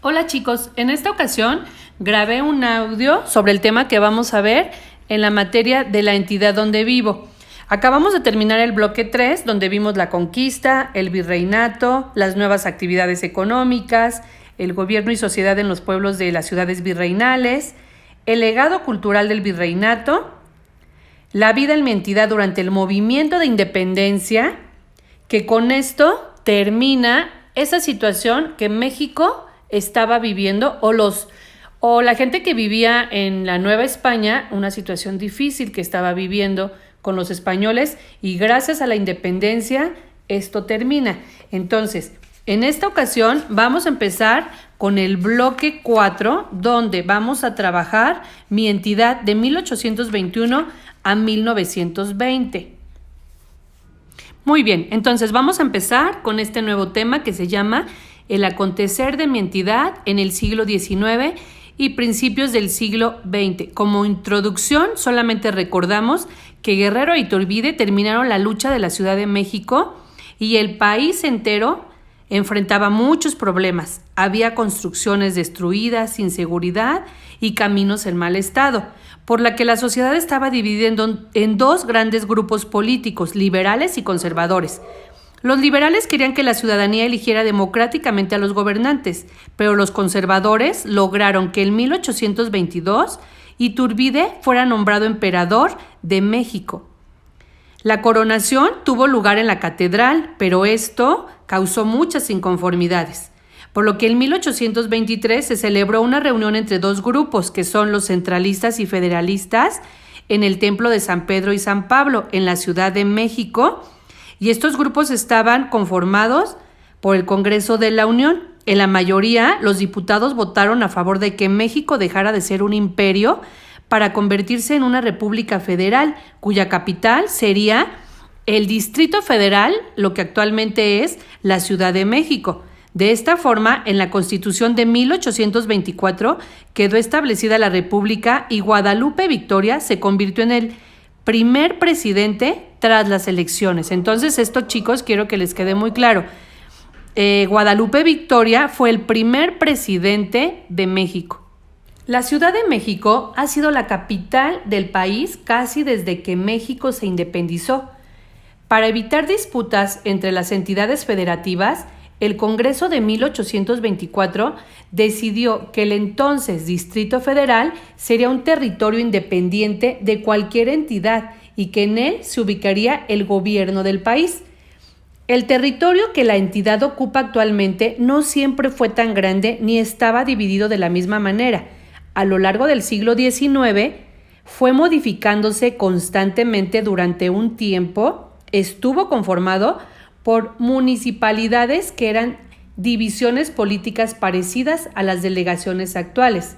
Hola chicos, en esta ocasión grabé un audio sobre el tema que vamos a ver en la materia de la entidad donde vivo. Acabamos de terminar el bloque 3, donde vimos la conquista, el virreinato, las nuevas actividades económicas, el gobierno y sociedad en los pueblos de las ciudades virreinales, el legado cultural del virreinato, la vida en mi entidad durante el movimiento de independencia, que con esto termina esa situación que México estaba viviendo o la gente que vivía en la Nueva España, una situación difícil que estaba viviendo con los españoles, y gracias a la independencia esto termina. Entonces, en esta ocasión vamos a empezar con el bloque 4, donde vamos a trabajar mi entidad de 1821 a 1920. Muy bien, entonces vamos a empezar con este nuevo tema que se llama el acontecer de mi entidad en el siglo XIX y principios del siglo XX. Como introducción, solamente recordamos que Guerrero e Iturbide terminaron la lucha de la Ciudad de México y el país entero enfrentaba muchos problemas. Había construcciones destruidas, inseguridad y caminos en mal estado, por la que la sociedad estaba dividida en dos grandes grupos políticos, liberales y conservadores. Los liberales querían que la ciudadanía eligiera democráticamente a los gobernantes, pero los conservadores lograron que en 1822 Iturbide fuera nombrado emperador de México. La coronación tuvo lugar en la catedral, pero esto causó muchas inconformidades, por lo que en 1823 se celebró una reunión entre dos grupos, que son los centralistas y federalistas, en el Templo de San Pedro y San Pablo, en la Ciudad de México, y estos grupos estaban conformados por el Congreso de la Unión. En la mayoría, los diputados votaron a favor de que México dejara de ser un imperio para convertirse en una república federal, cuya capital sería el Distrito Federal, lo que actualmente es la Ciudad de México. De esta forma, en la Constitución de 1824 quedó establecida la República y Guadalupe Victoria se convirtió en el primer presidente tras las elecciones. Entonces, esto, chicos, quiero que les quede muy claro. Guadalupe Victoria fue el primer presidente de México. La Ciudad de México ha sido la capital del país casi desde que México se independizó. Para evitar disputas entre las entidades federativas, el Congreso de 1824 decidió que el entonces Distrito Federal sería un territorio independiente de cualquier entidad y que en él se ubicaría el gobierno del país. El territorio que la entidad ocupa actualmente no siempre fue tan grande ni estaba dividido de la misma manera. A lo largo del siglo XIX fue modificándose constantemente. Durante un tiempo estuvo conformado por municipalidades que eran divisiones políticas parecidas a las delegaciones actuales.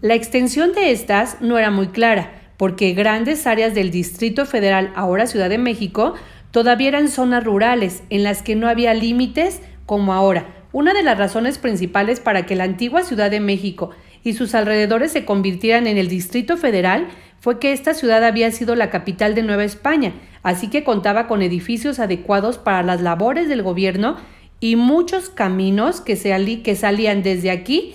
La extensión de estas no era muy clara, porque grandes áreas del Distrito Federal, ahora Ciudad de México, todavía eran zonas rurales en las que no había límites como ahora. Una de las razones principales para que la antigua Ciudad de México y sus alrededores se convirtieran en el Distrito Federal fue que esta ciudad había sido la capital de Nueva España, así que contaba con edificios adecuados para las labores del gobierno y muchos caminos que salían desde aquí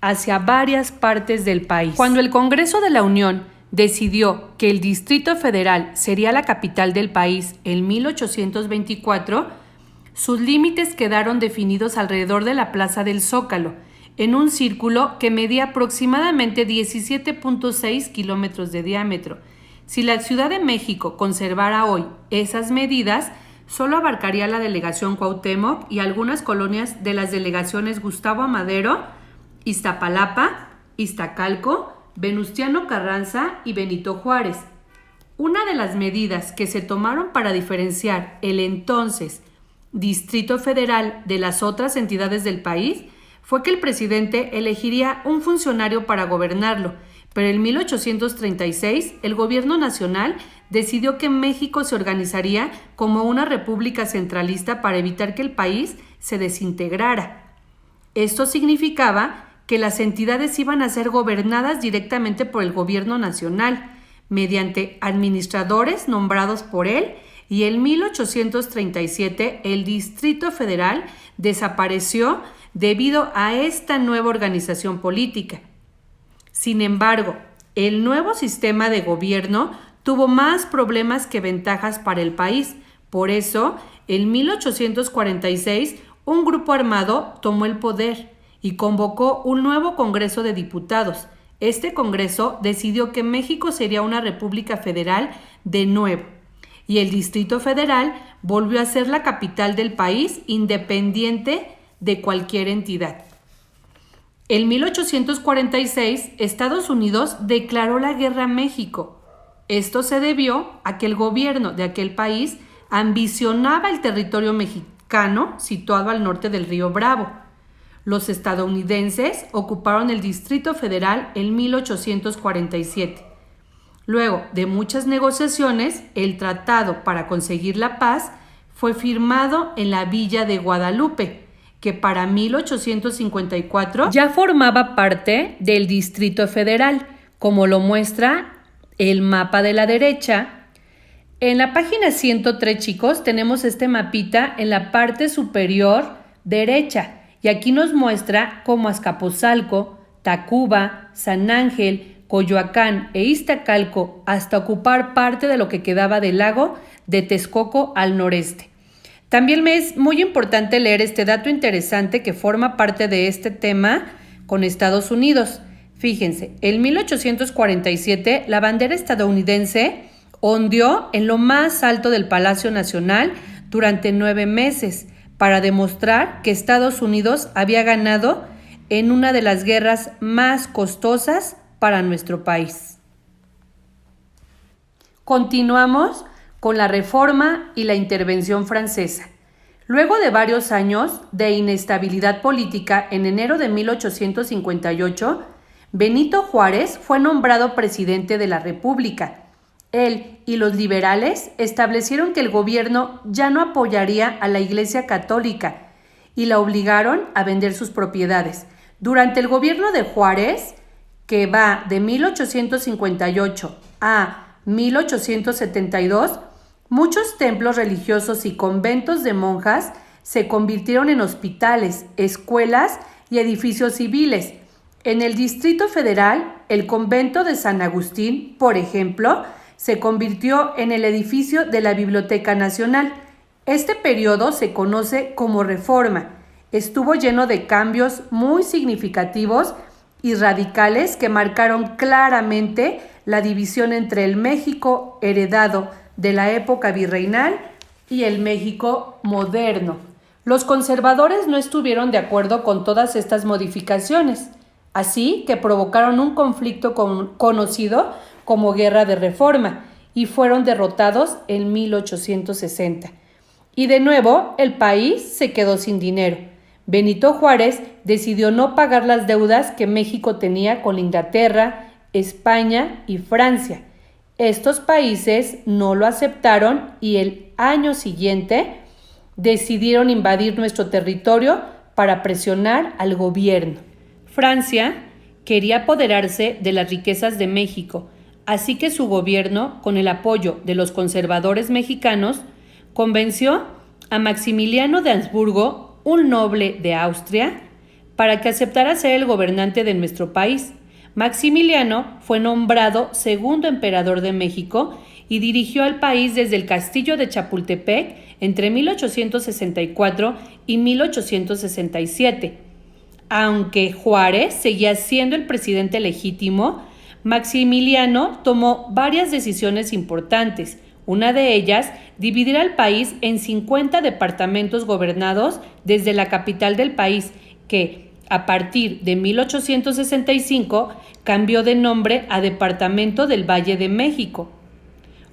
hacia varias partes del país. Cuando el Congreso de la Unión decidió que el Distrito Federal sería la capital del país en 1824, sus límites quedaron definidos alrededor de la Plaza del Zócalo, en un círculo que medía aproximadamente 17.6 kilómetros de diámetro. Si la Ciudad de México conservara hoy esas medidas, solo abarcaría la delegación Cuauhtémoc y algunas colonias de las delegaciones Gustavo Amadero, Iztapalapa, Iztacalco, Venustiano Carranza y Benito Juárez. Una de las medidas que se tomaron para diferenciar el entonces Distrito Federal de las otras entidades del país fue que el presidente elegiría un funcionario para gobernarlo, pero en 1836 el gobierno nacional decidió que México se organizaría como una república centralista para evitar que el país se desintegrara. Esto significaba que las entidades iban a ser gobernadas directamente por el gobierno nacional, mediante administradores nombrados por él y en 1837 el Distrito Federal desapareció debido a esta nueva organización política. Sin embargo, el nuevo sistema de gobierno tuvo más problemas que ventajas para el país. Por eso, en 1846, un grupo armado tomó el poder y convocó un nuevo Congreso de Diputados. Este Congreso decidió que México sería una república federal de nuevo, y el Distrito Federal volvió a ser la capital del país, independiente de cualquier entidad. En 1846, Estados Unidos declaró la guerra a México. Esto se debió a que el gobierno de aquel país ambicionaba el territorio mexicano situado al norte del río Bravo. Los estadounidenses ocuparon el Distrito Federal en 1847. Luego de muchas negociaciones, el tratado para conseguir la paz fue firmado en la Villa de Guadalupe, que para 1854 ya formaba parte del Distrito Federal, como lo muestra el mapa de la derecha. En la página 103, chicos, tenemos este mapita en la parte superior derecha, y aquí nos muestra cómo Azcapotzalco, Tacuba, San Ángel, Coyoacán e Iztacalco, hasta ocupar parte de lo que quedaba del lago de Texcoco al noreste. También me es muy importante leer este dato interesante que forma parte de este tema con Estados Unidos. Fíjense, en 1847 la bandera estadounidense ondeó en lo más alto del Palacio Nacional durante 9 meses para demostrar que Estados Unidos había ganado en una de las guerras más costosas para nuestro país. Continuamos con la Reforma y la intervención francesa. Luego de varios años de inestabilidad política, en enero de 1858, Benito Juárez fue nombrado presidente de la República. Él y los liberales establecieron que el gobierno ya no apoyaría a la Iglesia Católica y la obligaron a vender sus propiedades. Durante el gobierno de Juárez, que va de 1858 a 1872, muchos templos religiosos y conventos de monjas se convirtieron en hospitales, escuelas y edificios civiles. En el Distrito Federal, el convento de San Agustín, por ejemplo, se convirtió en el edificio de la Biblioteca Nacional. Este periodo se conoce como Reforma. Estuvo lleno de cambios muy significativos y radicales que marcaron claramente la división entre el México heredado de la época virreinal y el México moderno. Los conservadores no estuvieron de acuerdo con todas estas modificaciones, así que provocaron un conflicto conocido como Guerra de Reforma y fueron derrotados en 1860. Y de nuevo, el país se quedó sin dinero. Benito Juárez decidió no pagar las deudas que México tenía con Inglaterra, España y Francia. Estos países no lo aceptaron y el año siguiente decidieron invadir nuestro territorio para presionar al gobierno. Francia quería apoderarse de las riquezas de México, así que su gobierno, con el apoyo de los conservadores mexicanos, convenció a Maximiliano de Habsburgo, un noble de Austria, para que aceptara ser el gobernante de nuestro país. Maximiliano fue nombrado segundo emperador de México y dirigió al país desde el castillo de Chapultepec entre 1864 y 1867. Aunque Juárez seguía siendo el presidente legítimo, Maximiliano tomó varias decisiones importantes. Una de ellas, dividir al país en 50 departamentos gobernados desde la capital del país, que a partir de 1865 cambió de nombre a Departamento del Valle de México.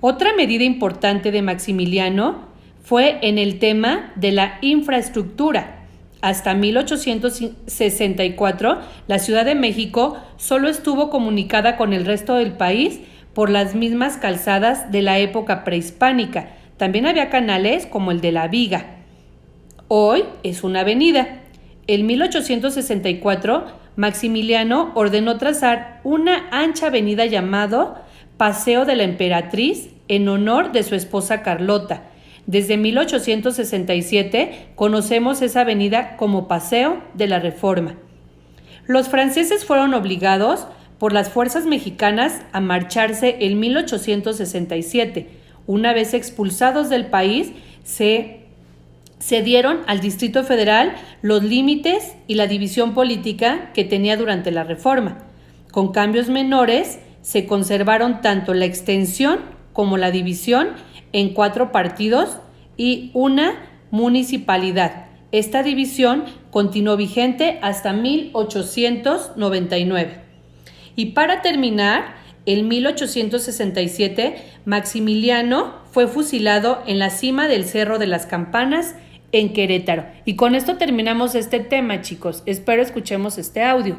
Otra medida importante de Maximiliano fue en el tema de la infraestructura. Hasta 1864, la Ciudad de México solo estuvo comunicada con el resto del país por las mismas calzadas de la época prehispánica. También había canales como el de la Viga. Hoy es una avenida. En 1864, Maximiliano ordenó trazar una ancha avenida llamada Paseo de la Emperatriz en honor de su esposa Carlota. Desde 1867 conocemos esa avenida como Paseo de la Reforma. Los franceses fueron obligados por las fuerzas mexicanas a marcharse en 1867. Una vez expulsados del país, se dieron al Distrito Federal los límites y la división política que tenía durante la Reforma. Con cambios menores, se conservaron tanto la extensión como la división en 4 partidos y una municipalidad. Esta división continuó vigente hasta 1899. Y para terminar, en 1867, Maximiliano fue fusilado en la cima del Cerro de las Campanas en Querétaro. Y con esto terminamos este tema, chicos. Espero escuchemos este audio.